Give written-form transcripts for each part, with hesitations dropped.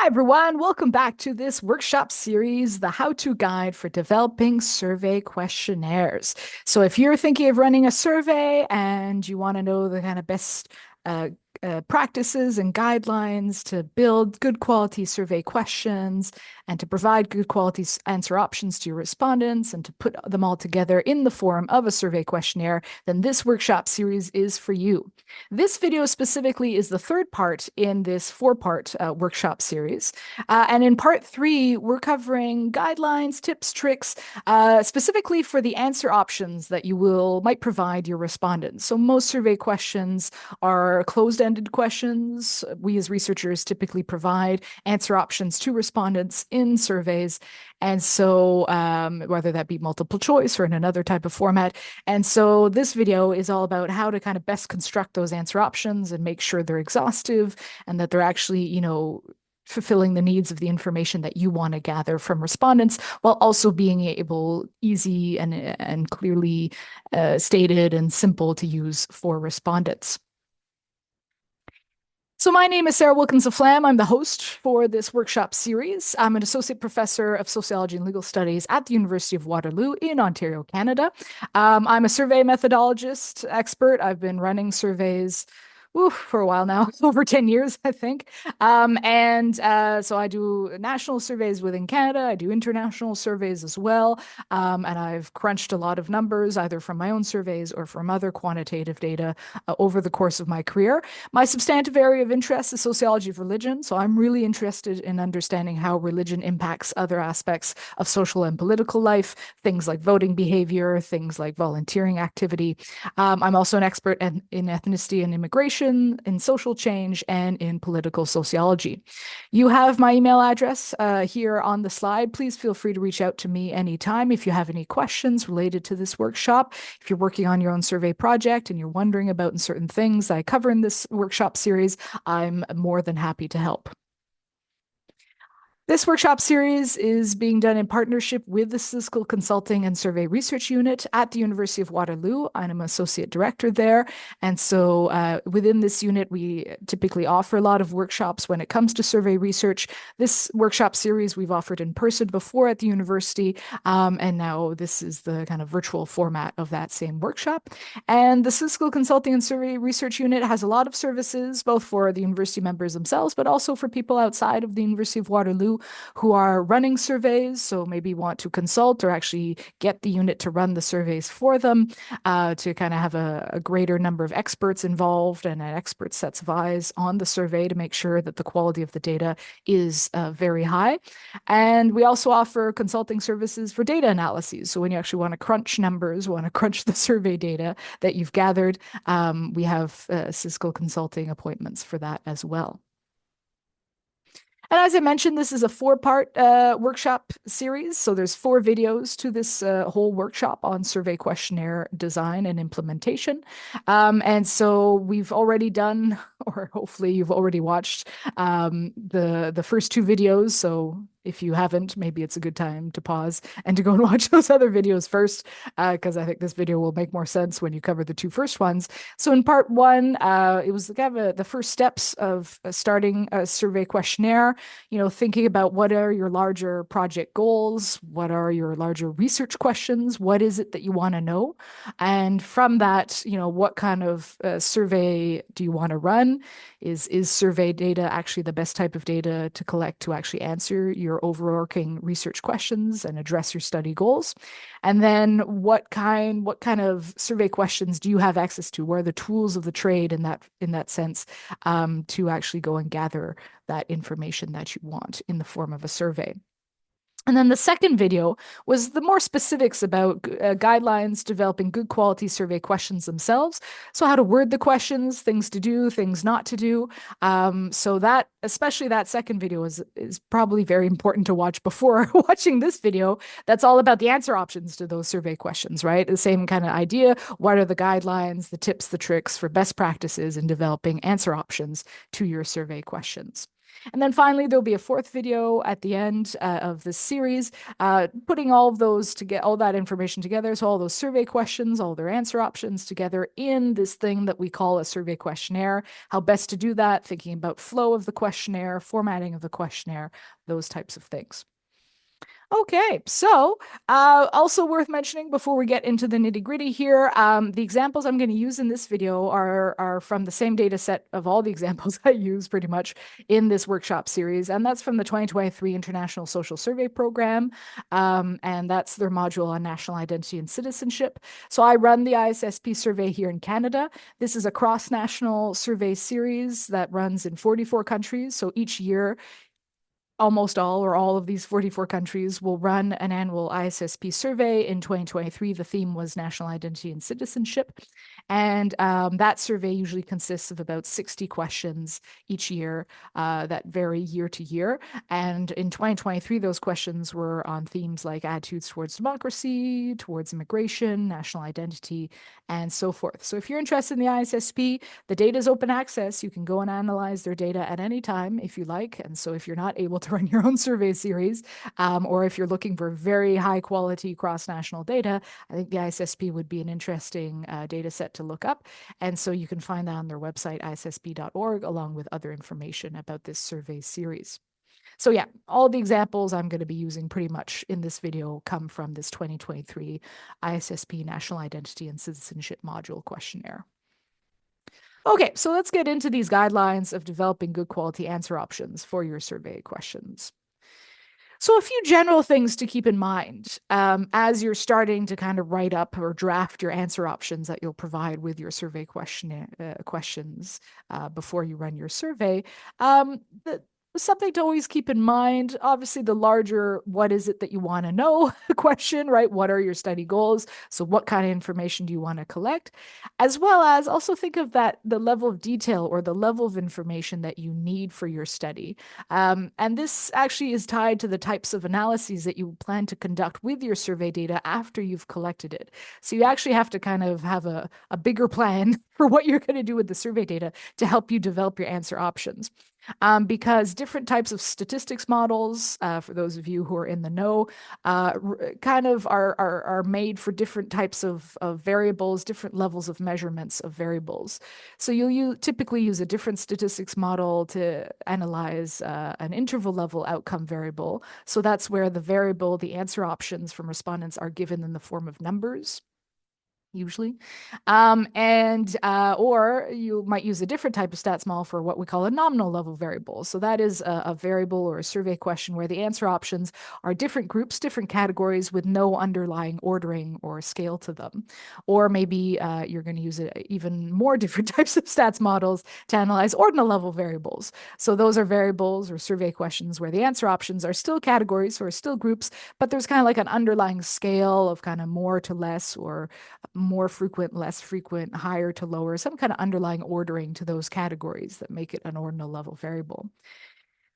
Hi, everyone. Welcome back to this workshop series, the how-to guide for developing survey questionnaires. So if you're thinking of running a survey and you want to know the kind of best uh, practices and guidelines to build good quality survey questions and to provide good quality answer options to your respondents and to put them all together in the form of a survey questionnaire, then this workshop series is for you. This video specifically is the third part in this four-part workshop series. And in part three, we're covering guidelines, tips, tricks, specifically for the answer options that you might provide your respondents. So most survey questions are closed-ended questions. We as researchers typically provide answer options to respondents in surveys. And so whether that be multiple choice or in another type of format. And so this video is all about how to kind of best construct those answer options and make sure they're exhaustive and that they're actually, fulfilling the needs of the information that you want to gather from respondents, while also being easy and clearly stated and simple to use for respondents. So my name is Sarah Wilkins-Laflamme. I'm the host for this workshop series. I'm an associate professor of sociology and legal studies at the University of Waterloo in Ontario, Canada. I'm a survey methodologist expert. I've been running surveys for a while now, over 10 years, I think. So I do national surveys within Canada. I do international surveys as well. And I've crunched a lot of numbers, either from my own surveys or from other quantitative data over the course of my career. My substantive area of interest is sociology of religion. So I'm really interested in understanding how religion impacts other aspects of social and political life, things like voting behavior, things like volunteering activity. I'm also an expert in ethnicity and immigration, in social change, and in political sociology. You have my email address here on the slide. Please feel free to reach out to me anytime if you have any questions related to this workshop. If you're working on your own survey project and you're wondering about certain things I cover in this workshop series, I'm more than happy to help. This workshop series is being done in partnership with the Statistical Consulting and Survey Research Unit at the University of Waterloo. I'm an associate director there. And so within this unit, we typically offer a lot of workshops when it comes to survey research. This workshop series we've offered in person before at the university. And now this is the kind of virtual format of that same workshop. And the Statistical Consulting and Survey Research Unit has a lot of services, both for the university members themselves, but also for people outside of the University of Waterloo who are running surveys, so maybe want to consult or actually get the unit to run the surveys for them, to kind of have a greater number of experts involved and an expert sets of eyes on the survey to make sure that the quality of the data is very high. And we also offer consulting services for data analyses. So when you actually want to crunch numbers, want to crunch the survey data that you've gathered, we have statistical consulting appointments for that as well. And as I mentioned, this is a four-part workshop series. So there's 4 videos to this whole workshop on survey questionnaire design and implementation. And so we've already done, or hopefully you've already watched the first 2 videos. So if you haven't, maybe it's a good time to pause and to go and watch those other videos first, because I think this video will make more sense when you cover the 2 first ones. So in part 1, it was kind of the first steps of starting a survey questionnaire, thinking about what are your larger project goals, what are your larger research questions, what is it that you want to know? And from that, what kind of survey do you want to run? Is survey data actually the best type of data to collect to actually answer your overarching research questions and address your study goals? And then what kind of survey questions do you have access to? What are the tools of the trade in that sense, to actually go and gather that information that you want in the form of a survey? And then the second video was the more specifics about guidelines, developing good quality survey questions themselves. So how to word the questions, things to do, things not to do. So that, especially that second video is probably very important to watch before watching this video. That's all about the answer options to those survey questions, right? The same kind of idea. What are the guidelines, the tips, the tricks for best practices in developing answer options to your survey questions? And then finally, there'll be a fourth video at the end of this series, putting all of those to get all that information together. So all those survey questions, all their answer options together in this thing that we call a survey questionnaire. How best to do that, thinking about flow of the questionnaire, formatting of the questionnaire, those types of things. Okay, so also worth mentioning before we get into the nitty-gritty here, the examples I'm going to use in this video are from the same data set of all the examples I use pretty much in this workshop series, and that's from the 2023 International Social Survey Program, and that's their module on national identity and citizenship. So I run the ISSP survey here in Canada. This is a cross-national survey series that runs in 44 countries, so each year almost all or all of these 44 countries will run an annual ISSP survey. In 2023, the theme was national identity and citizenship. And that survey usually consists of about 60 questions each year that vary year to year. And in 2023, those questions were on themes like attitudes towards democracy, towards immigration, national identity, and so forth. So if you're interested in the ISSP, the data is open access. You can go and analyze their data at any time if you like. And so if you're not able to run your own survey series, or if you're looking for very high quality cross-national data, I think the ISSP would be an interesting data set to look up. And so you can find that on their website, issp.org, along with other information about this survey series. So yeah, all the examples I'm going to be using pretty much in this video come from this 2023 ISSP National Identity and Citizenship Module questionnaire. Okay, so let's get into these guidelines of developing good quality answer options for your survey questions. So a few general things to keep in mind as you're starting to kind of write up or draft your answer options that you'll provide with your survey questions before you run your survey. Something to always keep in mind, obviously the larger what is it that you want to know question, right? What are your study goals? So what kind of information do you want to collect? As well as also think of that the level of detail or the level of information that you need for your study. And this actually is tied to the types of analyses that you plan to conduct with your survey data after you've collected it. So you actually have to kind of have a bigger plan for what you're going to do with the survey data to help you develop your answer options. Because different types of statistics models, for those of you who are in the know, kind of are made for different types of variables, different levels of measurements of variables. So you'll typically use a different statistics model to analyze an interval level outcome variable. So that's where the variable, the answer options from respondents are given in the form of numbers usually. Or you might use a different type of stats model for what we call a nominal level variable. So that is a variable or a survey question where the answer options are different groups, different categories with no underlying ordering or scale to them. Or maybe you're going to use even more different types of stats models to analyze ordinal level variables. So those are variables or survey questions where the answer options are still categories or still groups, but there's kind of like an underlying scale of kind of more to less or more frequent, less frequent, higher to lower, some kind of underlying ordering to those categories that make it an ordinal level variable.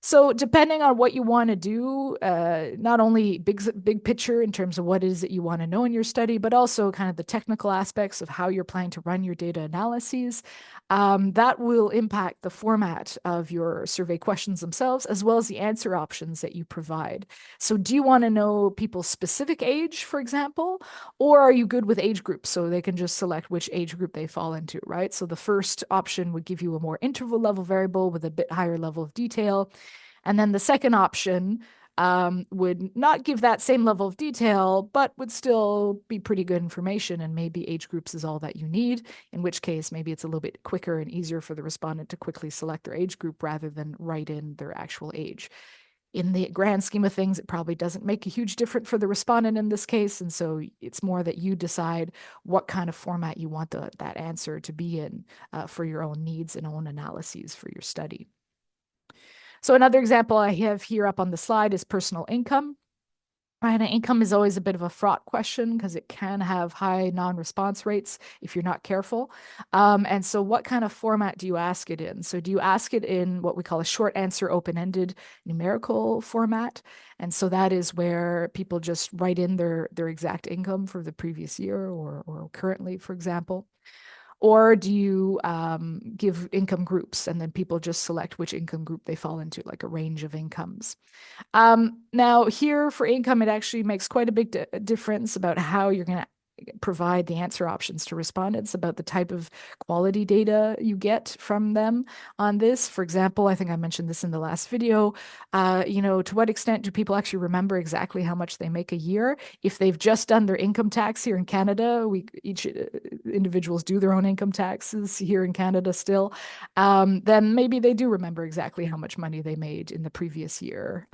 So depending on what you want to do, not only big picture in terms of what it is that you want to know in your study, but also kind of the technical aspects of how you're planning to run your data analyses, that will impact the format of your survey questions themselves, as well as the answer options that you provide. So do you want to know people's specific age, for example, or are you good with age groups so they can just select which age group they fall into, right? So the first option would give you a more interval level variable with a bit higher level of detail. And then the second option would not give that same level of detail, but would still be pretty good information. And maybe age groups is all that you need, in which case maybe it's a little bit quicker and easier for the respondent to quickly select their age group rather than write in their actual age. In the grand scheme of things, it probably doesn't make a huge difference for the respondent in this case. And so it's more that you decide what kind of format you want that answer to be in for your own needs and own analyses for your study. So another example I have here up on the slide is personal income. Right, and income is always a bit of a fraught question because it can have high non-response rates if you're not careful. And so what kind of format do you ask it in? So do you ask it in what we call a short answer open-ended numerical format? And so that is where people just write in their exact income for the previous year or currently, for example. Or do you give income groups and then people just select which income group they fall into, like a range of incomes? Now, here for income, it actually makes quite a big difference about how you're going to provide the answer options to respondents about the type of quality data you get from them on this. For example, I think I mentioned this in the last video. To what extent do people actually remember exactly how much they make a year? If they've just done their income tax here in Canada, each individuals do their own income taxes here in Canada still, then maybe they do remember exactly how much money they made in the previous year.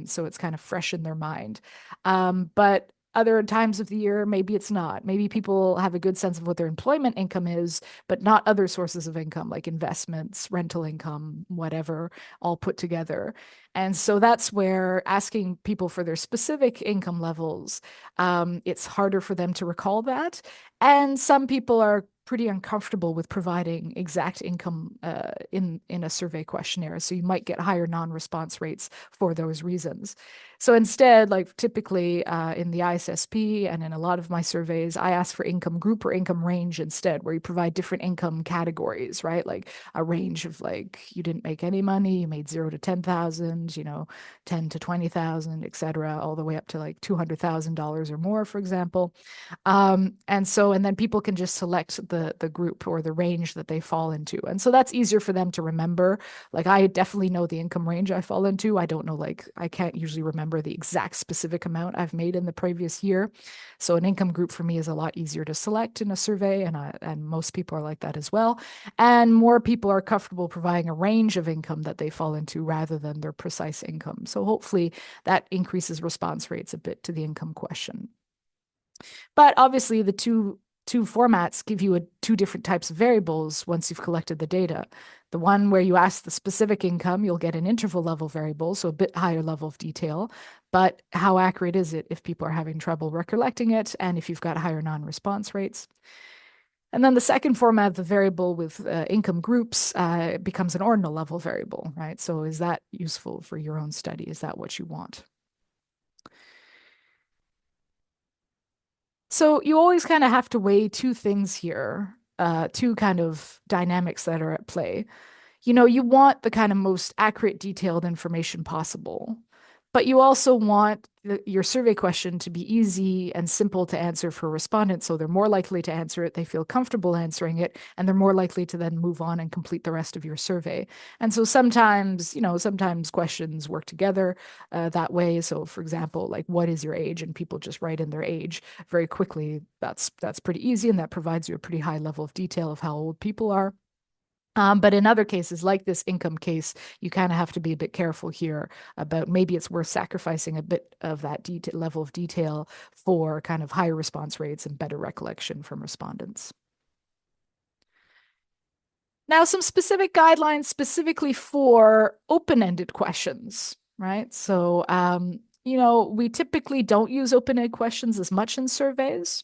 So it's kind of fresh in their mind. But other times of the year, maybe it's not. Maybe people have a good sense of what their employment income is, but not other sources of income like investments, rental income, whatever, all put together. And so that's where asking people for their specific income levels, it's harder for them to recall that. And some people are pretty uncomfortable with providing exact income in a survey questionnaire. So you might get higher non-response rates for those reasons. So instead, like typically in the ISSP and in a lot of my surveys, I ask for income group or income range instead, where you provide different income categories, right? Like a range of like you didn't make any money, you made 0 to 10,000, 10 to 20,000, et cetera, all the way up to like $200,000 or more, for example. And then people can just select the group or the range that they fall into. And so that's easier for them to remember. Like I definitely know the income range I fall into. I don't know, like I can't usually remember the exact specific amount I've made in the previous year. So an income group for me is a lot easier to select in a survey, and most people are like that as well. And more people are comfortable providing a range of income that they fall into rather than their precise income. So hopefully that increases response rates a bit to the income question. But obviously, the two formats give you two different types of variables once you've collected the data. The one where you ask the specific income, you'll get an interval level variable, so a bit higher level of detail. But how accurate is it if people are having trouble recollecting it and if you've got higher non-response rates? And then the second format, the variable with income groups, becomes an ordinal level variable, right? So is that useful for your own study? Is that what you want? So you always kind of have to weigh two things here, two kind of dynamics that are at play. You want the kind of most accurate, detailed information possible, but you also want your survey question to be easy and simple to answer for respondents. So they're more likely to answer it, they feel comfortable answering it, and they're more likely to then move on and complete the rest of your survey. And so sometimes questions work together that way. So, for example, like, what is your age? And people just write in their age very quickly. That's pretty easy, and that provides you a pretty high level of detail of how old people are. But in other cases, like this income case, you kind of have to be a bit careful here about maybe it's worth sacrificing a bit of that level of detail for kind of higher response rates and better recollection from respondents. Now, some specific guidelines specifically for open-ended questions, right? So, we typically don't use open-ended questions as much in surveys.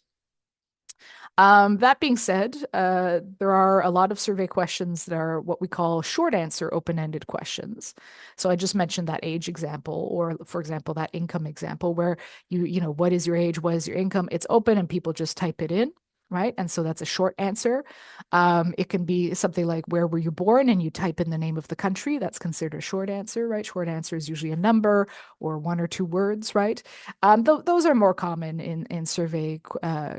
That being said, there are a lot of survey questions that are what we call short answer open-ended questions. So I just mentioned that age example, or for example, that income example where what is your age? What is your income? It's open and people just type it in. Right. And so that's a short answer. It can be something like, where were you born? And you type in the name of the country. That's considered a short answer, right? Short answer is usually a number or one or two words, right? Those are more common in survey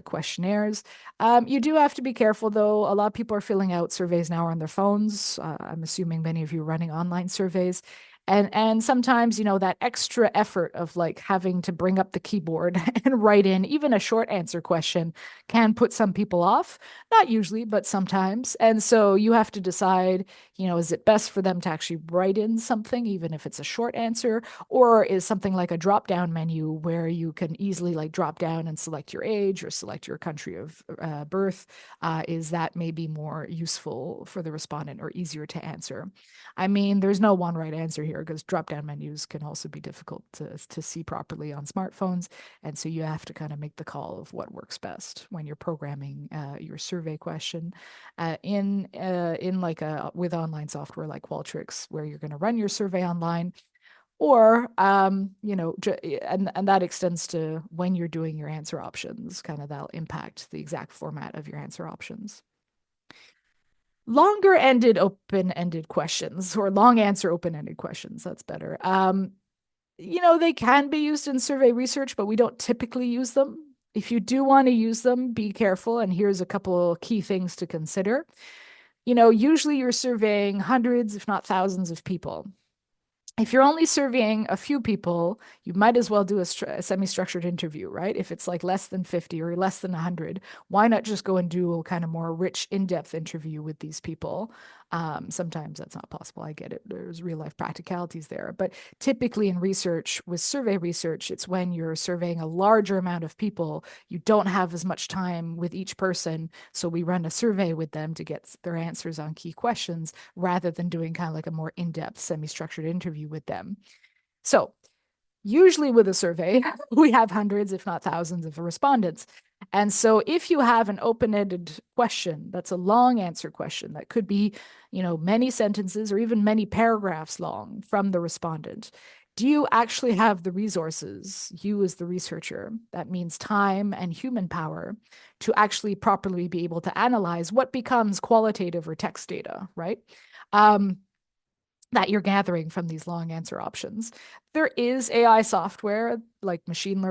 questionnaires. You do have to be careful, though. A lot of people are filling out surveys now on their phones. I'm assuming many of you are running online surveys. And sometimes, that extra effort of like having to bring up the keyboard and write in even a short answer question can put some people off. Not usually, but sometimes. And so you have to decide, is it best for them to actually write in something, even if it's a short answer, or is something like a drop down menu where you can easily like drop down and select your age or select your country of birth? Is that maybe more useful for the respondent or easier to answer? I mean, there's no one right answer here because drop down menus can also be difficult to see properly on smartphones. And so you have to kind of make the call of what works best when you're programming your survey question in like with online software like Qualtrics, where you're going to run your survey online. Or, and that extends to when you're doing your answer options, kind of that'll impact the exact format of your answer options. Longer-ended open-ended questions, or long answer open-ended questions. That's better. They can be used in survey research, but we don't typically use them. If you do want to use them, be careful. And here's a couple key things to consider. Usually you're surveying hundreds, if not thousands of people. If you're only surveying a few people, you might as well do a semi-structured interview, right? If it's like less than 50 or less than 100, why not just go and do a kind of more rich, in-depth interview with these people? Sometimes that's not possible. I get it. There's real life practicalities there. But typically in research, with survey research, it's when you're surveying a larger amount of people, you don't have as much time with each person. So we run a survey with them to get their answers on key questions rather than doing kind of like a more in-depth, semi-structured interview with them. So usually with a survey, we have hundreds, if not thousands of respondents. And so if you have an open-ended question, that's a long answer question that could be, many sentences or even many paragraphs long from the respondent. Do you actually have the resources, you as the researcher, that means time and human power, to actually properly be able to analyze what becomes qualitative or text data, right? That you're gathering from these long answer options. There is AI software, like machine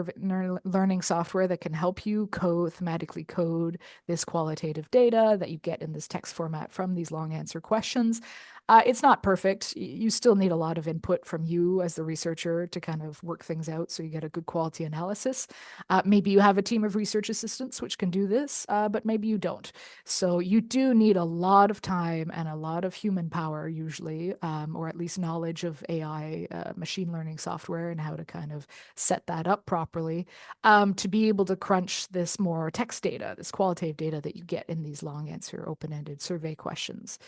learning software, that can help you thematically code this qualitative data that you get in this text format from these long answer questions. It's not perfect. You still need a lot of input from you as the researcher to kind of work things out so you get a good quality analysis. Maybe you have a team of research assistants which can do this, but maybe you don't. So you do need a lot of time and a lot of human power usually, or at least knowledge of AI, machine learning software, and how to kind of set that up properly, to be able to crunch this more text data, this qualitative data that you get in these long answer open-ended survey questions.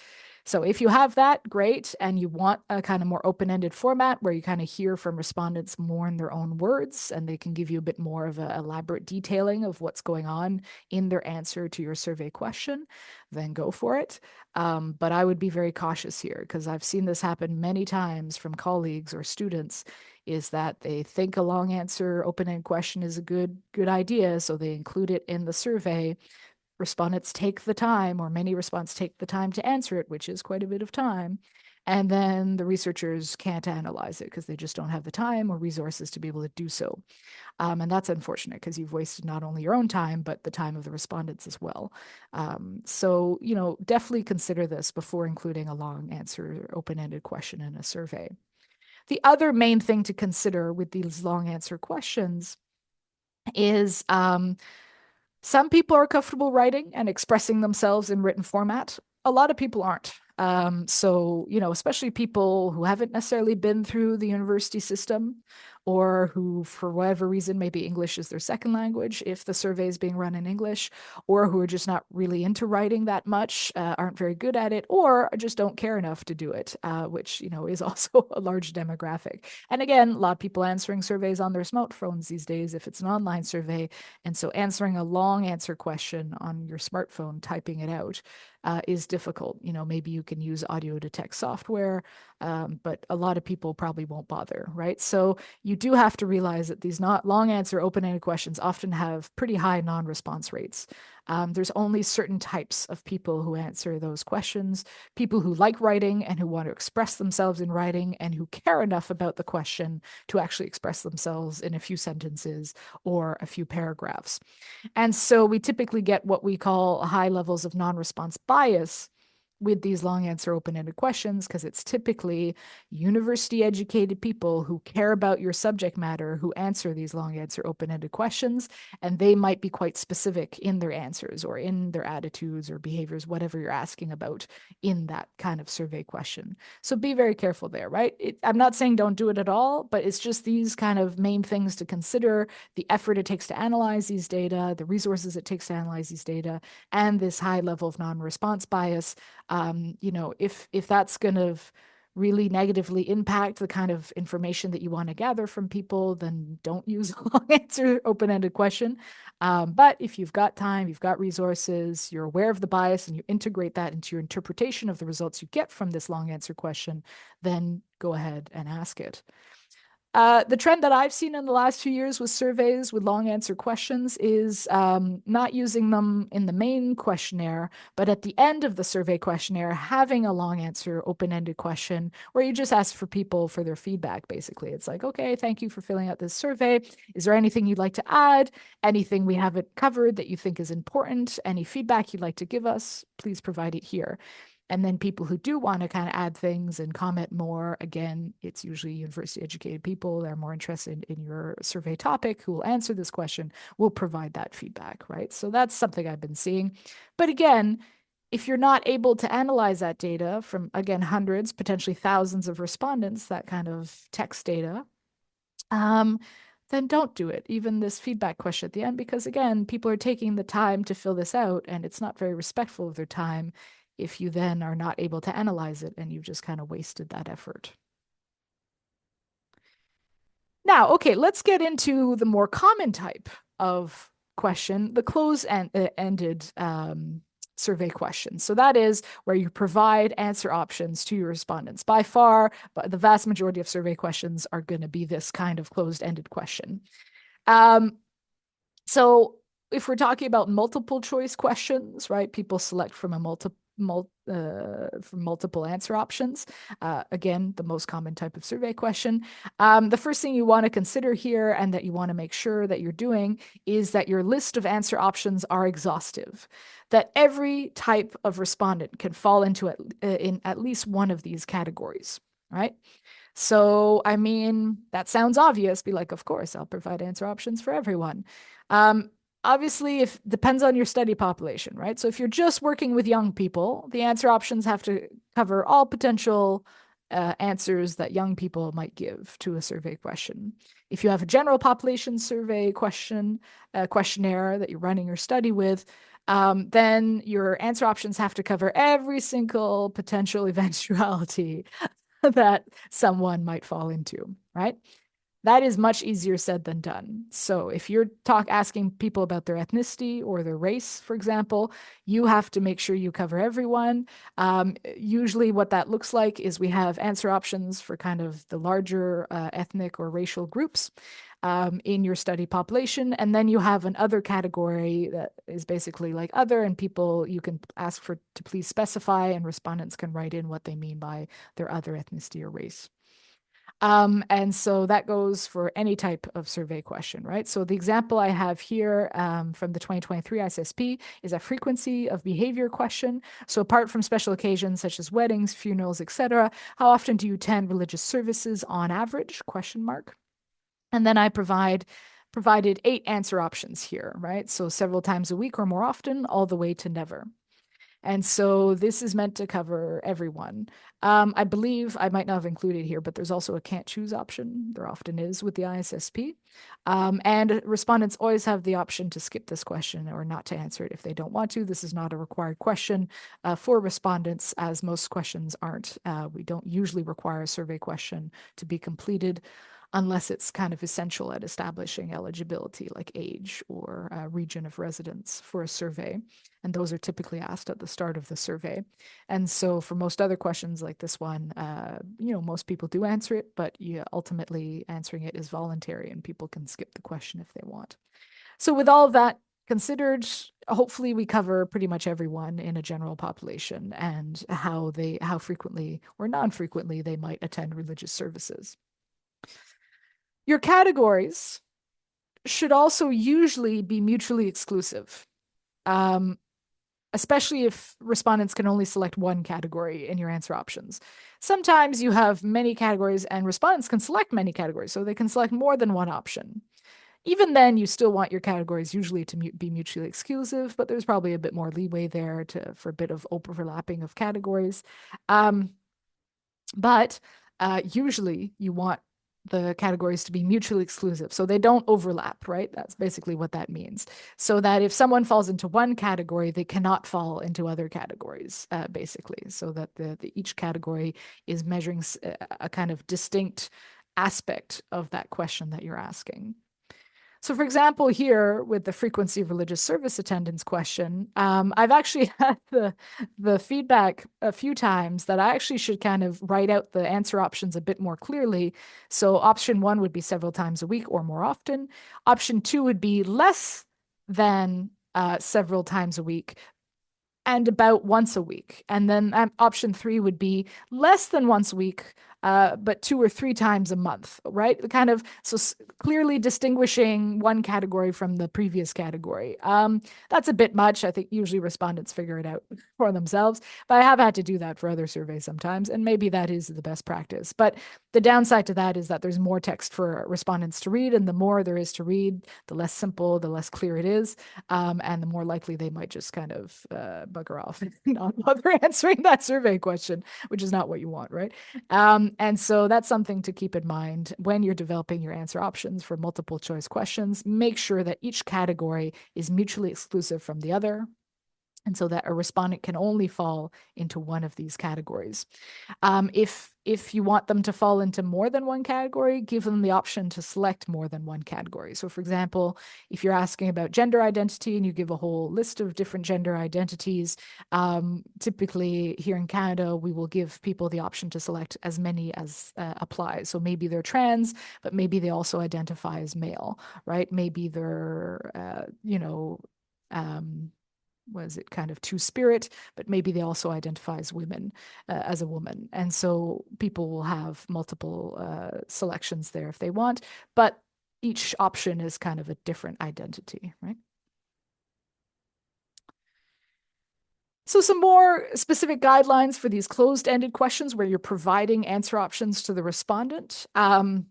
So if you have that, great, and you want a kind of more open-ended format where you kind of hear from respondents more in their own words, and they can give you a bit more of an elaborate detailing of what's going on in their answer to your survey question, then go for it. But I would be very cautious here because I've seen this happen many times from colleagues or students, is that they think a long answer open-ended question is a good idea, so they include it in the survey. Respondents take the time, or many respondents take the time to answer it, which is quite a bit of time. And then the researchers can't analyze it because they just don't have the time or resources to be able to do so. And that's unfortunate because you've wasted not only your own time, but the time of the respondents as well. So, definitely consider this before including a long answer open-ended question in a survey. The other main thing to consider with these long answer questions is some people are comfortable writing and expressing themselves in written format. A lot of people aren't. So, especially people who haven't necessarily been through the university system, or who, for whatever reason, maybe English is their second language, if the survey is being run in English, or who are just not really into writing that much, aren't very good at it, or just don't care enough to do it, which, is also a large demographic. And again, a lot of people answering surveys on their smartphones these days if it's an online survey. And so answering a long answer question on your smartphone, typing it out, is difficult. Maybe you can use audio to text software, but a lot of people probably won't bother, right? So you do have to realize that these not long answer open-ended questions often have pretty high non-response rates. There's only certain types of people who answer those questions: people who like writing and who want to express themselves in writing and who care enough about the question to actually express themselves in a few sentences or a few paragraphs. And so we typically get what we call high levels of non-response bias with these long answer open-ended questions, because it's typically university educated people who care about your subject matter who answer these long answer open-ended questions, and they might be quite specific in their answers or in their attitudes or behaviors, whatever you're asking about in that kind of survey question. So be very careful there, right? I'm not saying don't do it at all, but it's just these kind of main things to consider: the effort it takes to analyze these data, the resources it takes to analyze these data, and this high level of non-response bias. If that's going to really negatively impact the kind of information that you want to gather from people, then don't use a long answer open-ended question. But if you've got time, you've got resources, you're aware of the bias, and you integrate that into your interpretation of the results you get from this long answer question, then go ahead and ask it. The trend that I've seen in the last few years with surveys with long answer questions is not using them in the main questionnaire, but at the end of the survey questionnaire, having a long answer open-ended question where you just ask for people for their feedback, basically. It's like, okay, thank you for filling out this survey. Is there anything you'd like to add? Anything we haven't covered that you think is important? Any feedback you'd like to give us? Please provide it here. And then people who do want to kind of add things and comment more, again, it's usually university educated people that are more interested in your survey topic who will answer this question, will provide that feedback, right? So that's something I've been seeing. But again, if you're not able to analyze that data from, again, hundreds, potentially thousands of respondents, that kind of text data, um, then don't do it, even this feedback question at the end, because again, people are taking the time to fill this out and it's not very respectful of their time if you then are not able to analyze it and you've just kind of wasted that effort. Now, okay, let's get into the more common type of question, the closed-ended survey questions. So that is where you provide answer options to your respondents. By far, but the vast majority of survey questions are going to be this kind of closed-ended question. So if we're talking about multiple choice questions, right, people select from a from multiple answer options. Again, the most common type of survey question. The first thing you want to consider here and that you want to make sure that you're doing is that your list of answer options are exhaustive, that every type of respondent can fall into in at least one of these categories, right? So, I mean, that sounds obvious. Be like, of course, I'll provide answer options for everyone. Um, Obviously, if depends on your study population, right? So if you're just working with young people, the answer options have to cover all potential answers that young people might give to a survey question. If you have a general population survey questionnaire that you're running your study with, then your answer options have to cover every single potential eventuality that someone might fall into, right? That is much easier said than done. So if you're asking people about their ethnicity or their race, for example, you have to make sure you cover everyone. Usually what that looks like is we have answer options for kind of the larger ethnic or racial groups in your study population. And then you have an other category that is basically like other, and people you can ask for to please specify, and respondents can write in what they mean by their other ethnicity or race. And so that goes for any type of survey question, right? So the example I have here from the 2023 ISSP is a frequency of behavior question. So apart from special occasions such as weddings, funerals, etc., how often do you attend religious services on average? Question mark. And then I provided 8 answer options here, right? So several times a week or more often, all the way to never. And so this is meant to cover everyone. I believe I might not have included here, but there's also a can't choose option. There often is with the ISSP. And respondents always have the option to skip this question or not to answer it if they don't want to. This is not a required question for respondents, as most questions aren't. We don't usually require a survey question to be completed unless it's kind of essential at establishing eligibility, like age or region of residence for a survey. And those are typically asked at the start of the survey. And so for most other questions like this one, most people do answer it, but ultimately answering it is voluntary and people can skip the question if they want. So with all of that considered, hopefully we cover pretty much everyone in a general population and how frequently or non-frequently they might attend religious services. Your categories should also usually be mutually exclusive, especially if respondents can only select one category in your answer options. Sometimes you have many categories and respondents can select many categories, so they can select more than one option. Even then, you still want your categories usually to be mutually exclusive, but there's probably a bit more leeway there for a bit of overlapping of categories. But usually you want the categories to be mutually exclusive, so they don't overlap, right? That's basically what that means. So that if someone falls into one category, they cannot fall into other categories, basically, so that each category is measuring a kind of distinct aspect of that question that you're asking. So, for example, here with the frequency of religious service attendance question, I've actually had the feedback a few times that I actually should kind of write out the answer options a bit more clearly. So, option one would be several times a week or more often. Option two would be less than several times a week and about once a week. And then option three would be less than once a week, but 2 or 3 times a month, right? Kind of so clearly distinguishing one category from the previous category. That's a bit much. I think usually respondents figure it out for themselves, but I have had to do that for other surveys sometimes, and maybe that is the best practice. But the downside to that is that there's more text for respondents to read, and the more there is to read, the less simple, the less clear it is, and the more likely they might just kind of bugger off and not bother answering that survey question, which is not what you want, right? And so that's something to keep in mind when you're developing your answer options for multiple choice questions. Make sure that each category is mutually exclusive from the other, and so that a respondent can only fall into one of these categories. If you want them to fall into more than one category, give them the option to select more than one category. So, for example, if you're asking about gender identity and you give a whole list of different gender identities, typically here in Canada, we will give people the option to select as many as apply. So maybe they're trans, but maybe they also identify as male, right? Maybe they're, was it kind of two-spirit, but maybe they also identify as women, as a woman. And so people will have multiple selections there if they want, but each option is kind of a different identity, right? So some more specific guidelines for these closed-ended questions where you're providing answer options to the respondent. You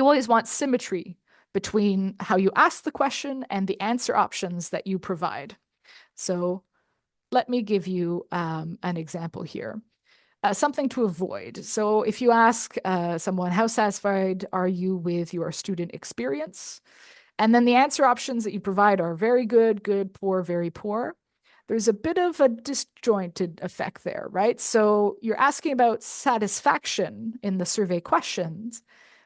always want symmetry between how you ask the question and the answer options that you provide. So let me give you an example here. Something to avoid. So if you ask someone, how satisfied are you with your student experience? And then the answer options that you provide are very good, good, poor, very poor. There's a bit of a disjointed effect there, right? So you're asking about satisfaction in the survey questions,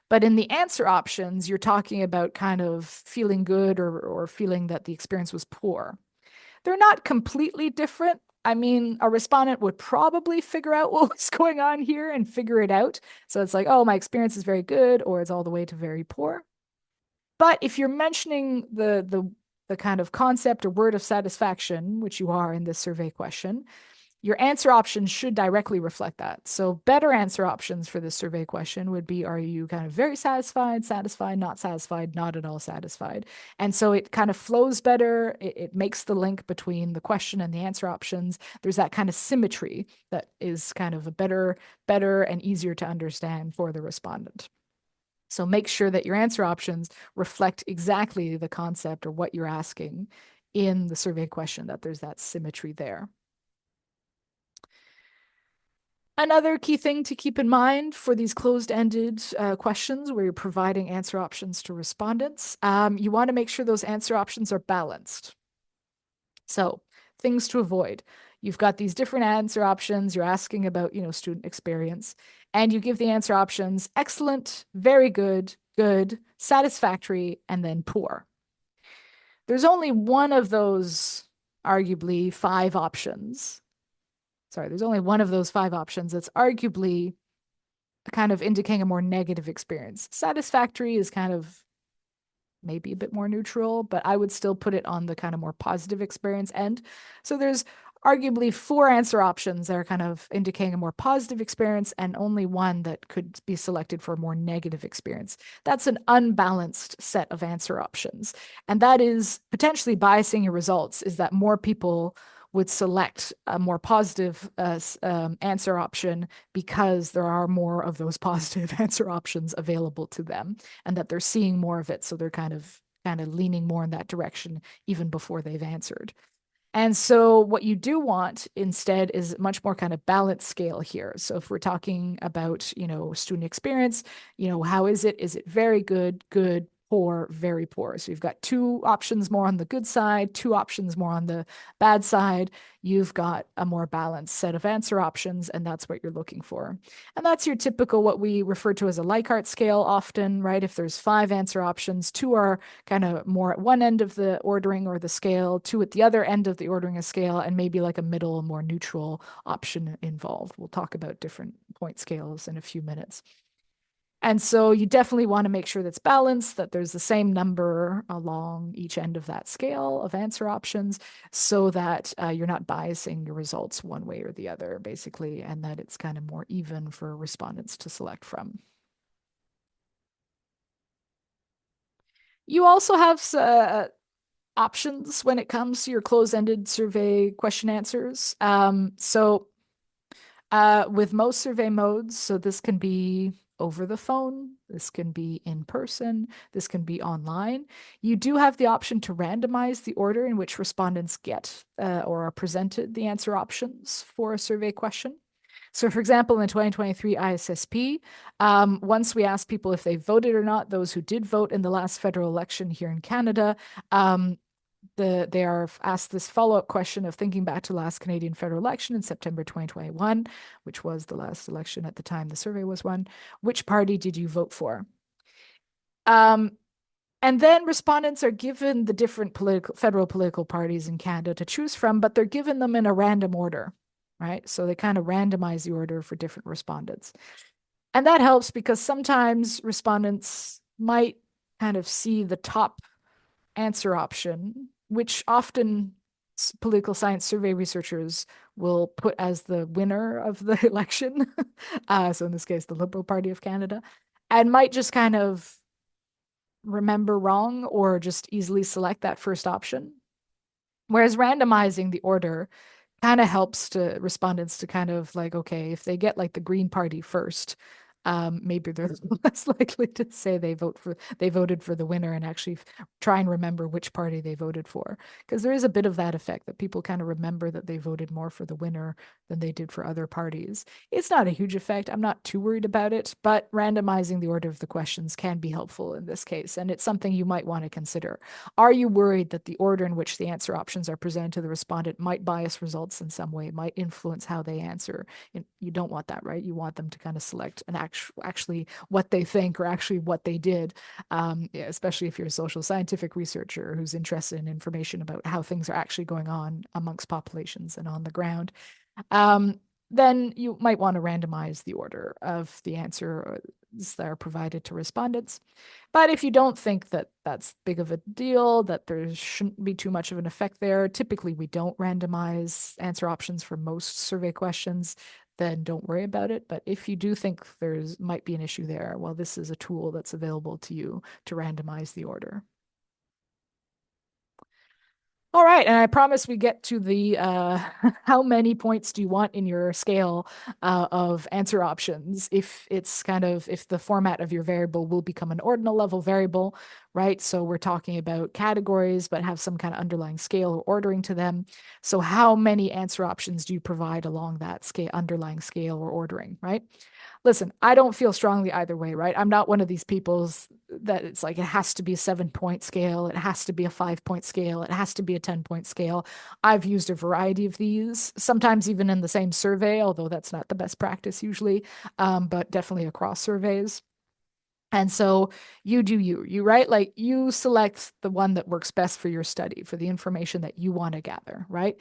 but in the answer options, you're talking about kind of feeling good or feeling that the experience was poor. They're not completely different. I mean, a respondent would probably figure out what was going on here and figure it out. So it's like, oh, my experience is very good, or it's all the way to very poor. But if you're mentioning the kind of concept or word of satisfaction, which you are in this survey question, your answer options should directly reflect that. So better answer options for this survey question would be, are you kind of very satisfied, satisfied, not at all satisfied? And so it kind of flows better. It makes the link between the question and the answer options. There's that kind of symmetry that is kind of a better and easier to understand for the respondent. So make sure that your answer options reflect exactly the concept or what you're asking in the survey question, that there's that symmetry there. Another key thing to keep in mind for these closed-ended questions where you're providing answer options to respondents, you want to make sure those answer options are balanced. So things to avoid. You've got these different answer options. You're asking about, student experience, and you give the answer options excellent, very good, good, satisfactory, and then poor. There's only one of those, arguably, 5 options. Sorry, there's only one of those 5 options that's arguably kind of indicating a more negative experience. Satisfactory is kind of maybe a bit more neutral, but I would still put it on the kind of more positive experience end. So there's arguably 4 answer options that are kind of indicating a more positive experience and only one that could be selected for a more negative experience. That's an unbalanced set of answer options. And that is potentially biasing your results, is that more people would select a more positive answer option because there are more of those positive answer options available to them, and that they're seeing more of it. So they're kind of leaning more in that direction even before they've answered. And so what you do want instead is much more kind of balanced scale here. So if we're talking about, student experience, how is it? Is it very good, good, poor, very poor. So you've got two options more on the good side, two options more on the bad side. You've got a more balanced set of answer options, and that's what you're looking for. And that's your typical, what we refer to as a Likert scale often, right? If there's 5 answer options, 2 are kind of more at one end of the ordering or the scale, 2 at the other end of the ordering of scale, and maybe like a middle, more neutral option involved. We'll talk about different point scales in a few minutes. And so you definitely want to make sure that's balanced, that there's the same number along each end of that scale of answer options so that you're not biasing your results one way or the other, basically, and that it's kind of more even for respondents to select from. You also have options when it comes to your closed-ended survey question answers. With most survey modes, so this can be over the phone, this can be in person, this can be online. You do have the option to randomize the order in which respondents get or are presented the answer options for a survey question. So, for example, in the 2023 ISSP, once we asked people if they voted or not, those who did vote in the last federal election here in Canada, they are asked this follow-up question of thinking back to last Canadian federal election in September 2021, which was the last election at the time the survey was run. Which party did you vote for? And then respondents are given the different federal political parties in Canada to choose from, but they're given them in a random order, right? So they kind of randomize the order for different respondents. And that helps because sometimes respondents might kind of see the top answer option, which often political science survey researchers will put as the winner of the election. So in this case, the Liberal Party of Canada, and might just kind of remember wrong or just easily select that first option. Whereas randomizing the order kind of helps to respondents to kind of like, okay, if they get like the Green Party first, maybe they're less likely to say they voted for the winner and actually try and remember which party they voted for. Because there is a bit of that effect that people kind of remember that they voted more for the winner than they did for other parties. It's not a huge effect. I'm not too worried about it, but randomizing the order of the questions can be helpful in this case, and it's something you might want to consider. Are you worried that the order in which the answer options are presented to the respondent might bias results in some way, might influence how they answer? You don't want that, right? You want them to kind of select an actually what they think or actually what they did, especially if you're a social scientific researcher who's interested in information about how things are actually going on amongst populations and on the ground. Then you might want to randomize the order of the answers that are provided to respondents. But if you don't think that that's big of a deal, that there shouldn't be too much of an effect there, typically we don't randomize answer options for most survey questions, then don't worry about it. But if you do think there's might be an issue there, well, this is a tool that's available to you to randomize the order. All right, and I promise we get to the how many points do you want in your scale of answer options if the format of your variable will become an ordinal level variable, right? So we're talking about categories, but have some kind of underlying scale or ordering to them. So how many answer options do you provide along that underlying scale or ordering, right? Listen, I don't feel strongly either way, right? I'm not one of these people's that it's like it has to be a 7-point scale, it has to be a 5-point scale, it has to be a 10-point scale. I've used a variety of these, sometimes even in the same survey, although that's not the best practice usually, but definitely across surveys. And so you do you, right? Like you select the one that works best for your study, for the information that you want to gather, right?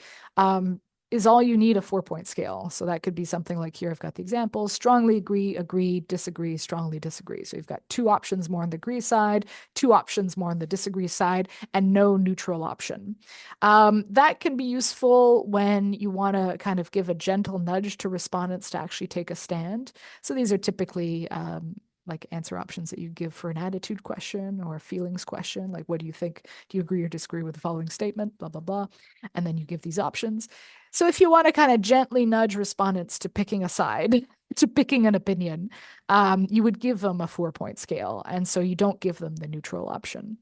Is all you need a 4-point scale. So that could be something like here, I've got the examples: strongly agree, agree, disagree, strongly disagree. So you've got 2 options more on the agree side, 2 options more on the disagree side, and no neutral option. That can be useful when you want to kind of give a gentle nudge to respondents to actually take a stand. So these are typically like answer options that you give for an attitude question or a feelings question, like what do you think? Do you agree or disagree with the following statement? Blah, blah, blah. And then you give these options. So if you want to kind of gently nudge respondents to picking a side, to picking an opinion, you would give them a 4-point scale. And so you don't give them the neutral option.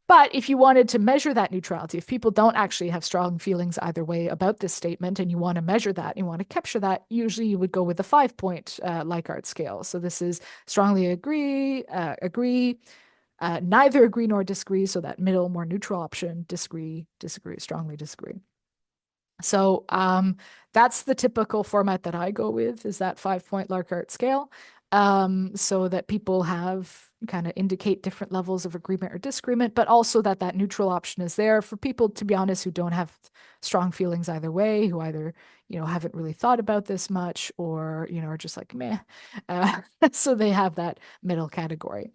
But if you wanted to measure that neutrality, if people don't actually have strong feelings either way about this statement and you want to measure that, you want to capture that, usually you would go with the 5-point Likert scale. So this is strongly agree, agree, neither agree nor disagree, so that middle, more neutral option, disagree, disagree, strongly disagree. So that's the typical format that I go with, is that 5-point Larkart scale, so that people have kind of indicate different levels of agreement or disagreement, but also that that neutral option is there for people, to be honest, who don't have strong feelings either way, who either, haven't really thought about this much, or, are just like, meh. So they have that middle category.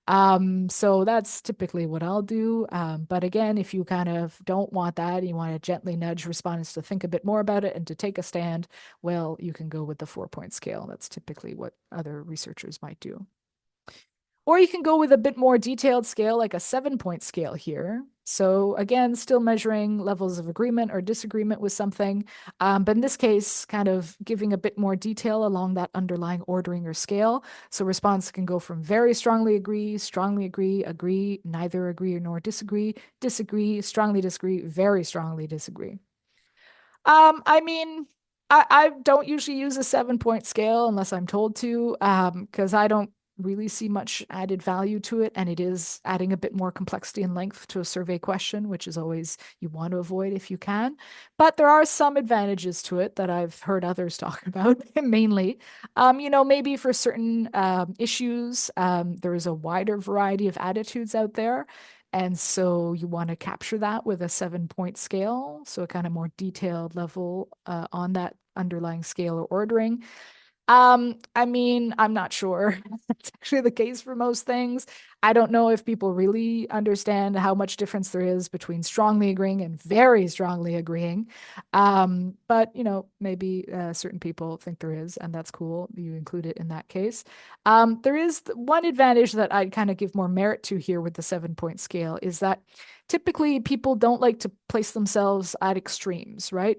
So that's typically what I'll do. But again, if you kind of don't want that, you want to gently nudge respondents to think a bit more about it and to take a stand, well, you can go with the 4-point scale. That's typically what other researchers might do. Or you can go with a bit more detailed scale, like a 7-point scale here. So again, still measuring levels of agreement or disagreement with something, but in this case, kind of giving a bit more detail along that underlying ordering or scale. So response can go from very strongly agree, neither agree nor disagree, disagree, strongly disagree, very strongly disagree. I mean, I don't usually use a 7-point scale unless I'm told to, because I don't really see much added value to it, and it is adding a bit more complexity and length to a survey question, which is always you want to avoid if you can. But there are some advantages to it that I've heard others talk about, mainly. Maybe for certain issues, there is a wider variety of attitudes out there. And so you want to capture that with a 7-point scale, so a kind of more detailed level on that underlying scale or ordering. I mean, I'm not sure that's actually the case for most things. I don't know if people really understand how much difference there is between strongly agreeing and very strongly agreeing. But maybe certain people think there is, and that's cool. You include it in that case. There is one advantage that I'd kind of give more merit to here with the 7-point scale is that typically people don't like to place themselves at extremes, right?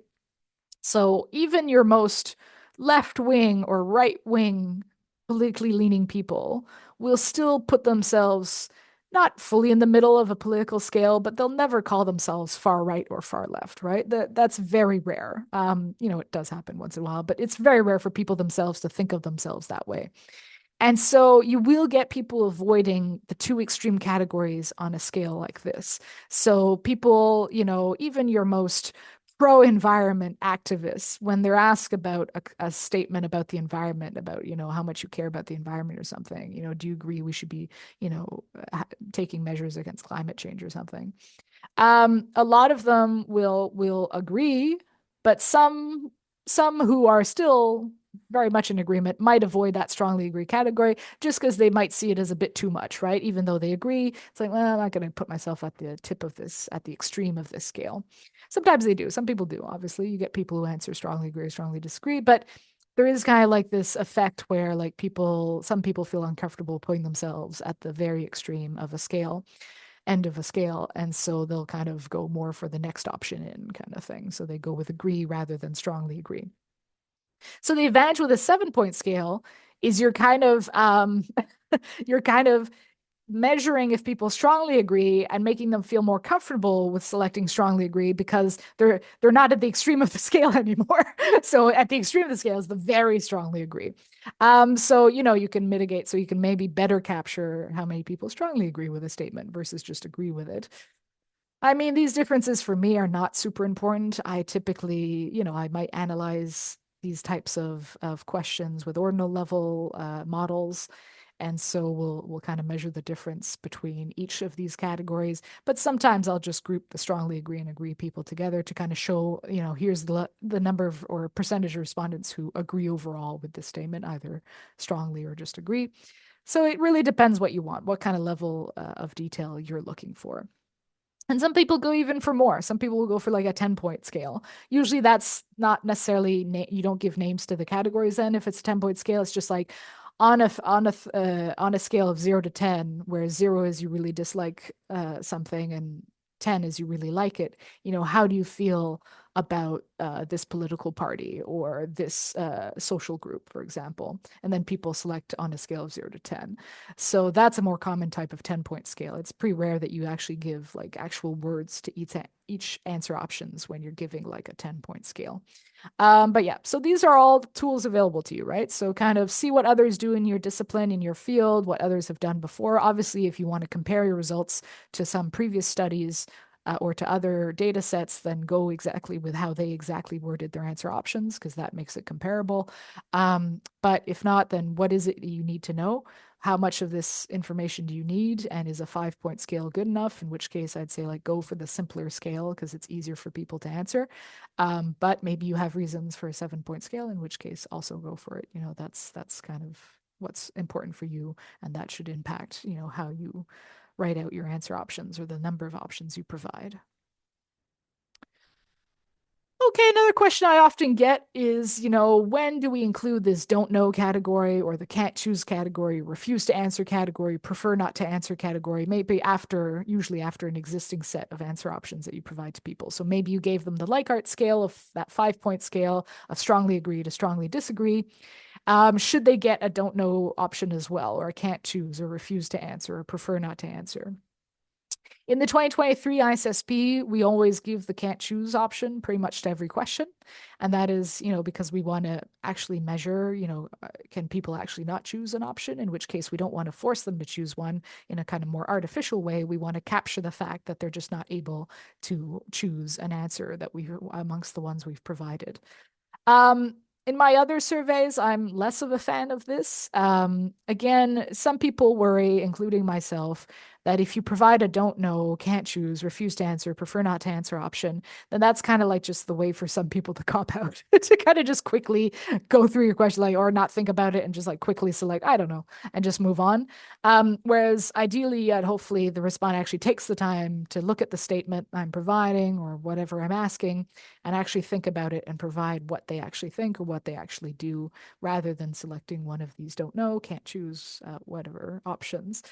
So even your most left wing or right wing politically leaning people will still put themselves not fully in the middle of a political scale, but they'll never call themselves far right or far left, right? That's very rare. It does happen once in a while, but it's very rare for people themselves to think of themselves that way. And so you will get people avoiding the two extreme categories on a scale like this. So people, even your most pro-environment activists, when they're asked about a statement about the environment, about, how much you care about the environment or something, do you agree we should be, taking measures against climate change or something? A lot of them will agree, but some who are still very much in agreement might avoid that strongly agree category just because they might see it as a bit too much, right? Even though they agree, it's like, well, I'm not going to put myself at the tip of this, at the extreme of this scale. Sometimes they do. Some people do. Obviously, you get people who answer strongly agree, strongly disagree, but there is kind of like this effect where like some people feel uncomfortable putting themselves at the very extreme of a scale, end of a scale, and so they'll kind of go more for the next option in kind of thing. So they go with agree rather than strongly agree. So the advantage with a 7-point scale is you're kind of you're kind of measuring if people strongly agree and making them feel more comfortable with selecting strongly agree because they're not at the extreme of the scale anymore. So at the extreme of the scale is the very strongly agree. So you can mitigate, so you can maybe better capture how many people strongly agree with a statement versus just agree with it. I mean, these differences for me are not super important. I typically, I might analyze these types of questions with ordinal level models. And so we'll kind of measure the difference between each of these categories. But sometimes I'll just group the strongly agree and agree people together to kind of show, here's the number of or percentage of respondents who agree overall with this statement, either strongly or just agree. So it really depends what you want, what kind of level of detail you're looking for. And some people go even for more. Some people will go for like a 10-point scale. Usually that's not necessarily, you don't give names to the categories then. If it's a 10-point scale, it's just like on a scale of 0 to 10, where 0 is you really dislike something and 10 is you really like it. How do you feel about this political party or this social group, for example. And then people select on a scale of 0 to 10. So that's a more common type of 10-point scale. It's pretty rare that you actually give like actual words to each answer options when you're giving like a 10-point scale. But yeah, so these are all tools available to you, right? So kind of see what others do in your discipline, in your field, what others have done before. Obviously, if you want to compare your results to some previous studies or to other data sets, then go exactly with how they exactly worded their answer options, because that makes it comparable. But if not, then what is it that you need to know? How much of this information do you need? And is a 5-point scale good enough? In which case, I'd say like go for the simpler scale because it's easier for people to answer. But maybe you have reasons for a 7-point scale, in which case also go for it. That's kind of what's important for you, and that should impact, how you write out your answer options or the number of options you provide. Okay, another question I often get is, when do we include this don't know category or the can't choose category, refuse to answer category, prefer not to answer category, maybe usually after an existing set of answer options that you provide to people. So maybe you gave them the Likert scale of that 5-point scale of strongly agree to strongly disagree. Should they get a don't know option as well, or a can't choose, or refuse to answer, or prefer not to answer? In the 2023 ISSP, we always give the can't choose option pretty much to every question. And that is, because we want to actually measure, can people actually not choose an option? In which case, we don't want to force them to choose one in a kind of more artificial way. We want to capture the fact that they're just not able to choose an answer that amongst the ones we've provided. In my other surveys, I'm less of a fan of this. Again, some people worry, including myself, that if you provide a don't know, can't choose, refuse to answer, prefer not to answer option, then that's kind of like just the way for some people to cop out, to kind of just quickly go through your question, like, or not think about it and just like quickly select, I don't know, and just move on. Whereas ideally, hopefully the respondent actually takes the time to look at the statement I'm providing or whatever I'm asking and actually think about it and provide what they actually think or what they actually do, rather than selecting one of these don't know, can't choose, whatever options.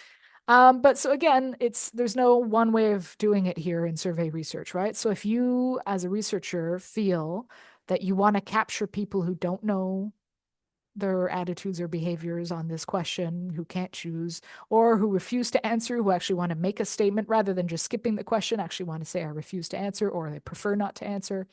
But so again, there's no one way of doing it here in survey research, right? So if you, as a researcher, feel that you want to capture people who don't know their attitudes or behaviors on this question, who can't choose, or who refuse to answer, who actually want to make a statement rather than just skipping the question, actually want to say, I refuse to answer, or they prefer not to answer,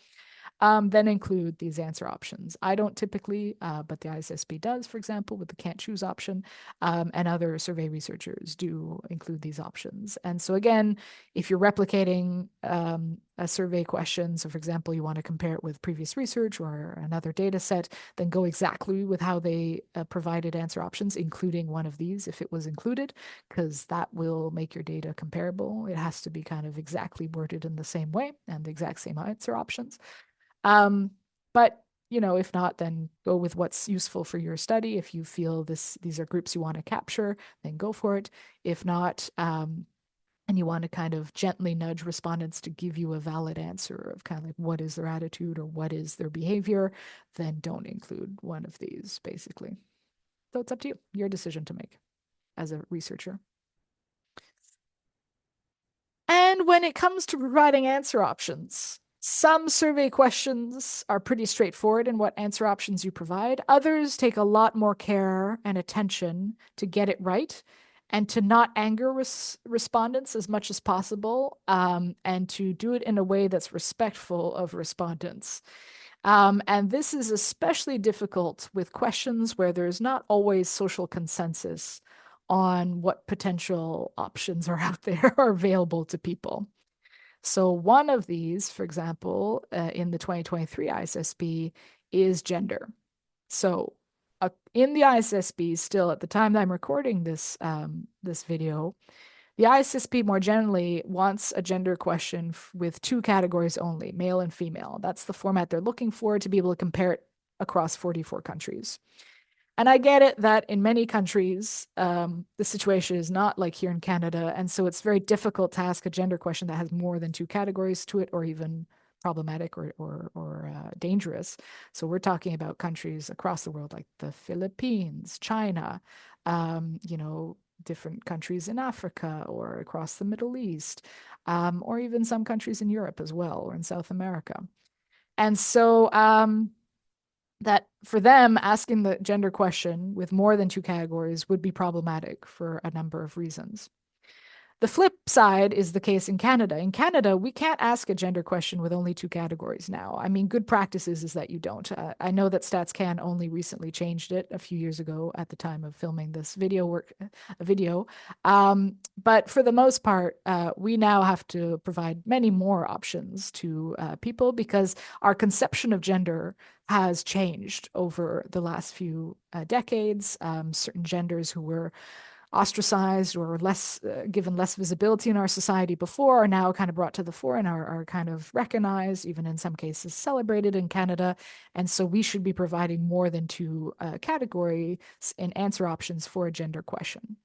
then include these answer options. I don't typically, but the ISSB does, for example, with the can't choose option, and other survey researchers do include these options. And so again, if you're replicating a survey question, so for example, you want to compare it with previous research or another data set, then go exactly with how they provided answer options, including one of these if it was included, because that will make your data comparable. It has to be kind of exactly worded in the same way and the exact same answer options. But if not, then go with what's useful for your study. If you feel these are groups you want to capture, then go for it. If not, and you want to kind of gently nudge respondents to give you a valid answer of kind of like what is their attitude or what is their behavior, then don't include one of these, basically. So it's up to you, your decision to make as a researcher. And when it comes to providing answer options, some survey questions are pretty straightforward in what answer options you provide. Others take a lot more care and attention to get it right and to not anger respondents as much as possible, and to do it in a way that's respectful of respondents. And this is especially difficult with questions where there's not always social consensus on what potential options are out there or available to people. So one of these, for example, in the 2023 ISSB is gender. So in the ISSB, still at the time that I'm recording this video, the ISSB more generally wants a gender question with 2 categories only, male and female. That's the format they're looking for to be able to compare it across 44 countries. And I get it that in many countries, the situation is not like here in Canada. And so it's very difficult to ask a gender question that has more than 2 categories to it, or even problematic or dangerous. So we're talking about countries across the world like the Philippines, China, different countries in Africa or across the Middle East, or even some countries in Europe as well, or in South America. And so that for them, asking the gender question with more than two categories would be problematic for a number of reasons. The flip side is the case in Canada. In Canada, we can't ask a gender question with only two categories now. I mean, good practices is that you don't. I know that StatsCan only recently changed it a few years ago at the time of filming this video. But for the most part, we now have to provide many more options to people because our conception of gender has changed over the last few decades. Certain genders who were ostracized or less given less visibility in our society before are now kind of brought to the fore and are kind of recognized, even in some cases celebrated in Canada. And so we should be providing more than two categories and answer options for a gender question.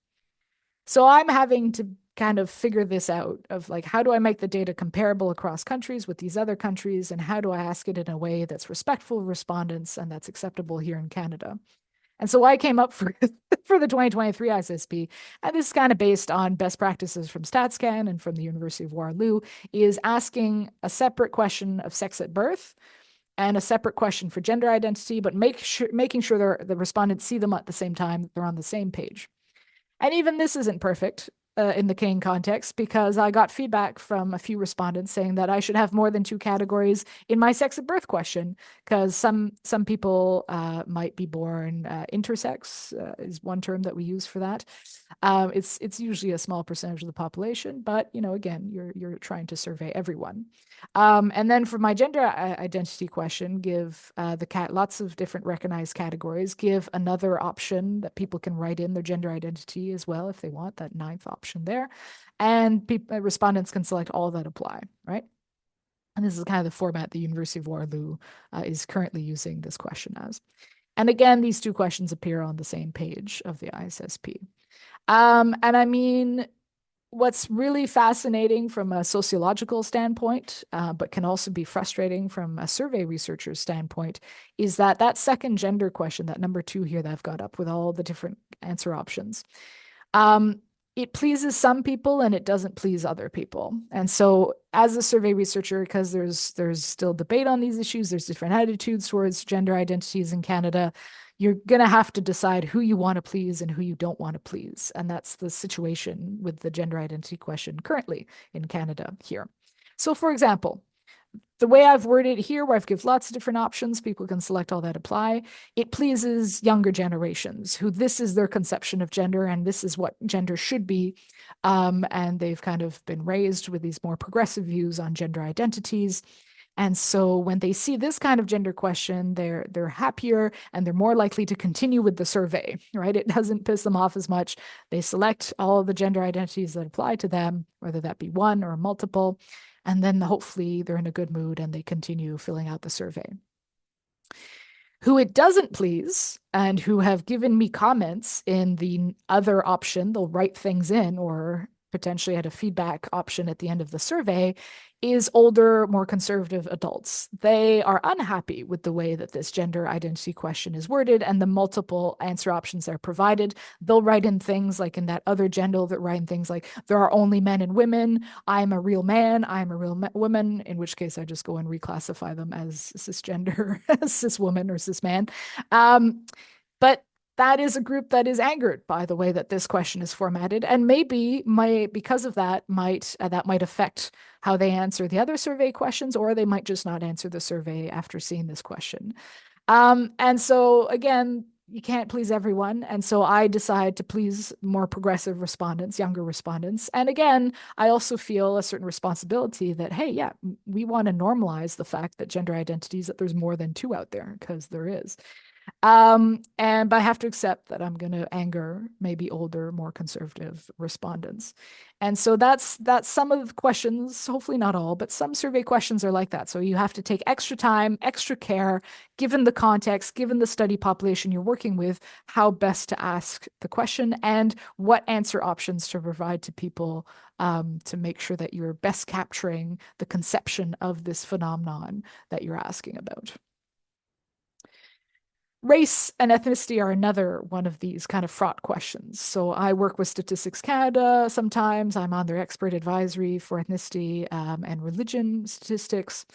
So I'm having to kind of figure this out of like, how do I make the data comparable across countries with these other countries? And how do I ask it in a way that's respectful of respondents and that's acceptable here in Canada? And so I came up for for the 2023 ISSP, and this is kind of based on best practices from StatsCan and from the University of Waterloo, is asking a separate question of sex at birth and a separate question for gender identity, but making sure the respondents see them at the same time, they're on the same page. And even this isn't perfect in the Canadian context because I got feedback from a few respondents saying that I should have more than two categories in my sex at birth question because some people might be born intersex is one term that we use for that. It's usually a small percentage of the population, but again, you're trying to survey everyone. And then for my gender identity question, give lots of different recognized categories. Give another option that people can write in their gender identity as well if they want, that ninth option there. And respondents can select all that apply, right? And this is kind of the format the University of Waterloo is currently using this question as. And again, these two questions appear on the same page of the ISSP. And I mean, what's really fascinating from a sociological standpoint, but can also be frustrating from a survey researcher's standpoint, is that second gender question, that number 2 here that I've got up with all the different answer options, it pleases some people and it doesn't please other people. And so as a survey researcher, because there's still debate on these issues, there's different attitudes towards gender identities in Canada, you're going to have to decide who you want to please and who you don't want to please. And that's the situation with the gender identity question currently in Canada here. So for example, the way I've worded it here, where I've given lots of different options, people can select all that apply. It pleases younger generations who this is their conception of gender and this is what gender should be. And they've kind of been raised with these more progressive views on gender identities. And so when they see this kind of gender question, they're happier and they're more likely to continue with the survey, right? It doesn't piss them off as much. They select all of the gender identities that apply to them, whether that be one or multiple. And then hopefully they're in a good mood and they continue filling out the survey. Who it doesn't please and who have given me comments in the other option, they'll write things in or potentially had a feedback option at the end of the survey, is older, more conservative adults. They are unhappy with the way that this gender identity question is worded and the multiple answer options that are provided. They'll write in things like in that other gender, that write in things like, there are only men and women, I'm a real man, I'm a real woman, in which case I just go and reclassify them as cisgender, cis woman or cis man. But that is a group that is angered by the way that this question is formatted, and maybe because of that might affect how they answer the other survey questions, or they might just not answer the survey after seeing this question. And so again, you can't please everyone. And so I decide to please more progressive respondents, younger respondents. And again, I also feel a certain responsibility that, hey, yeah, we want to normalize the fact that gender identities, that there's more than two out there, because there is. But I have to accept that I'm going to anger maybe older, more conservative respondents. And so that's some of the questions, hopefully not all, but some survey questions are like that. So you have to take extra time, extra care, given the context, given the study population you're working with, how best to ask the question and what answer options to provide to people to make sure that you're best capturing the conception of this phenomenon that you're asking about. Race and ethnicity are another one of these kind of fraught questions. So I work with Statistics Canada sometimes. I'm on their expert advisory for ethnicity and religion statistics.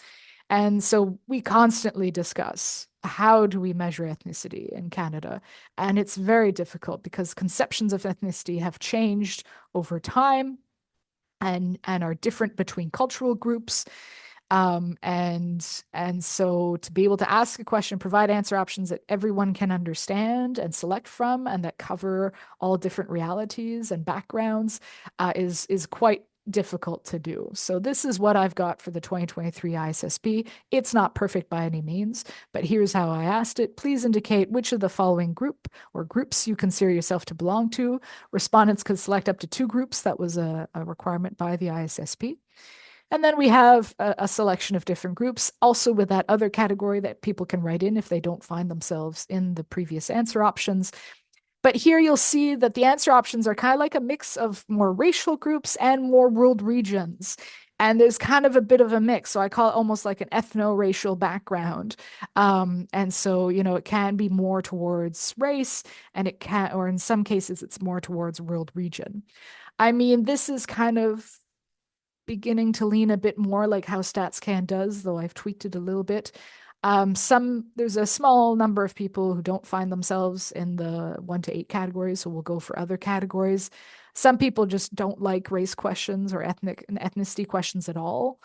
And so we constantly discuss how do we measure ethnicity in Canada? And it's very difficult because conceptions of ethnicity have changed over time and are different between cultural groups. And so to be able to ask a question, provide answer options that everyone can understand and select from, and that cover all different realities and backgrounds, is quite difficult to do. So this is what I've got for the 2023 ISSP. It's not perfect by any means, but here's how I asked it. Please indicate which of the following group or groups you consider yourself to belong to. Respondents could select up to 2 groups. That was a requirement by the ISSP. And then we have a selection of different groups, also with that other category that people can write in if they don't find themselves in the previous answer options. But here you'll see that the answer options are kind of like a mix of more racial groups and more world regions. And there's kind of a bit of a mix. So I call it almost like an ethno-racial background. And so, it can be more towards race, and it can, or in some cases, it's more towards world region. I mean, this is kind of beginning to lean a bit more like how StatsCan does, though I've tweaked it a little bit. There's a small number of people who don't find themselves in the 1 to 8 categories, so we'll go for other categories. Some people just don't like race questions or ethnicity questions at all.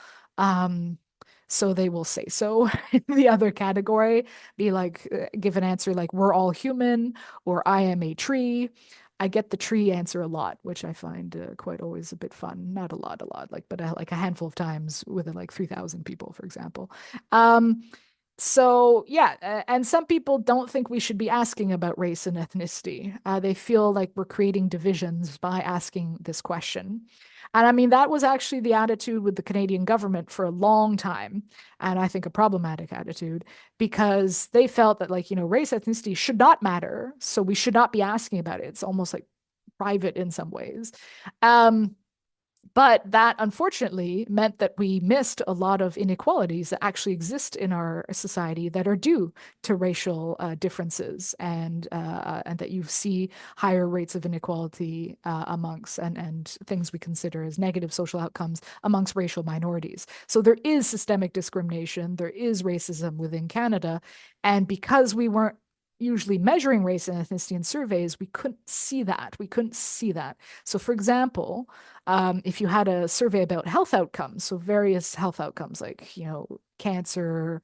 So they will say so in the other category, be like, give an answer like, we're all human, or I am a tree. I get the tree answer a lot, which I find quite always a bit fun. Not a lot, like, but like a handful of times with like 3,000 people, for example. Um, so yeah, and some people don't think we should be asking about race and ethnicity. They feel like we're creating divisions by asking this question. And I mean, that was actually the attitude with the Canadian government for a long time. And I think a problematic attitude because they felt that, like, race, ethnicity should not matter. So we should not be asking about it. It's almost like private in some ways. Um, but that unfortunately meant that we missed a lot of inequalities that actually exist in our society that are due to racial differences, and that you see higher rates of inequality amongst and things we consider as negative social outcomes amongst racial minorities. So there is systemic discrimination, there is racism within Canada, and because we weren't usually measuring race and ethnicity in surveys, we couldn't see that. We couldn't see that. So, for example, if you had a survey about health outcomes, so various health outcomes like, cancer,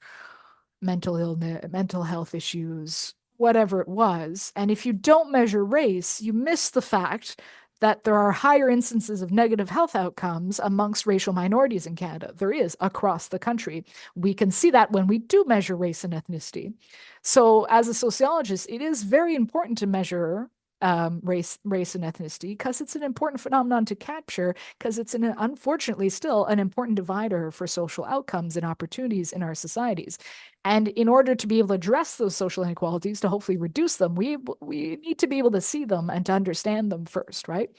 mental illness, mental health issues, whatever it was, and if you don't measure race, you miss the fact that there are higher instances of negative health outcomes amongst racial minorities in Canada. There is across the country. We can see that when we do measure race and ethnicity. So, as a sociologist, it is very important to measure race and ethnicity because it's an important phenomenon to capture, because it's unfortunately still an important divider for social outcomes and opportunities in our societies. And in order to be able to address those social inequalities, to hopefully reduce them, we need to be able to see them and to understand them first, right?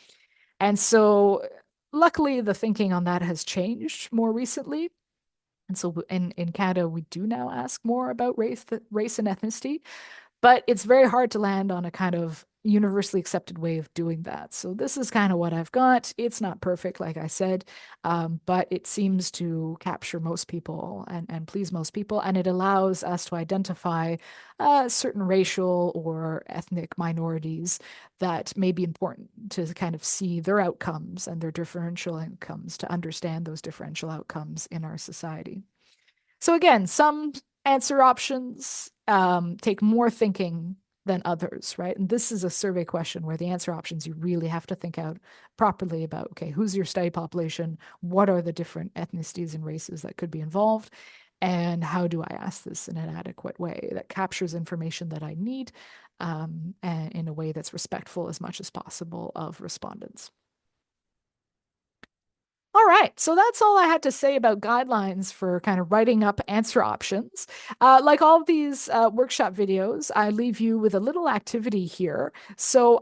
And so luckily the thinking on that has changed more recently. And so in Canada, we do now ask more about race and ethnicity. But it's very hard to land on a kind of universally accepted way of doing that. So this is kind of what I've got. It's not perfect, like I said, but it seems to capture most people and please most people. And it allows us to identify certain racial or ethnic minorities that may be important to kind of see their outcomes and their differential outcomes, to understand those differential outcomes in our society. So again, some answer options take more thinking than others, right? And this is a survey question where the answer options, you really have to think out properly about, okay, who's your study population? What are the different ethnicities and races that could be involved? And how do I ask this in an adequate way that captures information that I need, and in a way that's respectful as much as possible of respondents? All right, so that's all I had to say about guidelines for kind of writing up answer options. Like all of these workshop videos, I leave you with a little activity here. So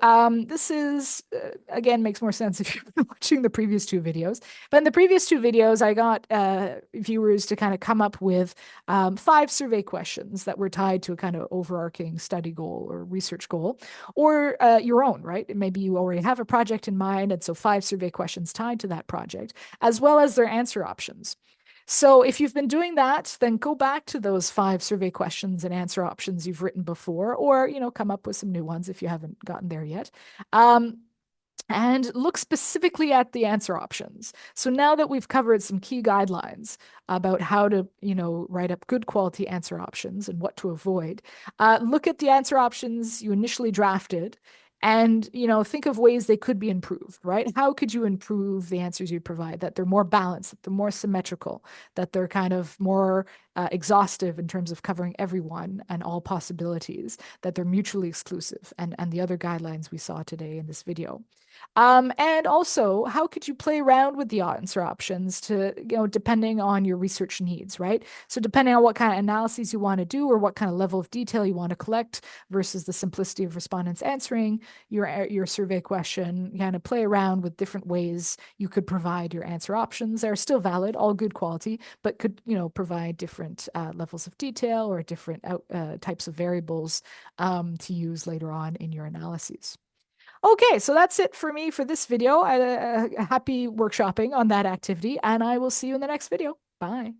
this is, again, makes more sense if you've been watching the previous 2 videos. But in the previous 2 videos, I got viewers to kind of come up with 5 survey questions that were tied to a kind of overarching study goal or research goal, or your own, right? Maybe you already have a project in mind, and so 5 survey questions tied to that project, as well as their answer options. So if you've been doing that, then go back to those 5 survey questions and answer options you've written before, or, come up with some new ones if you haven't gotten there yet. And look specifically at the answer options. So now that we've covered some key guidelines about how to, write up good quality answer options and what to avoid, look at the answer options you initially drafted and, think of ways they could be improved, right? How could you improve the answers you provide, that they're more balanced, that they're more symmetrical, that they're kind of more exhaustive in terms of covering everyone and all possibilities, that they're mutually exclusive, and the other guidelines we saw today in this video. And also, how could you play around with the answer options to, depending on your research needs, right? So depending on what kind of analyses you want to do or what kind of level of detail you want to collect versus the simplicity of respondents answering your survey question, kind of play around with different ways you could provide your answer options. They're still valid, all good quality, but could, provide different levels of detail or different types of variables to use later on in your analyses. Okay, so that's it for me for this video. Happy workshopping on that activity, and I will see you in the next video. Bye.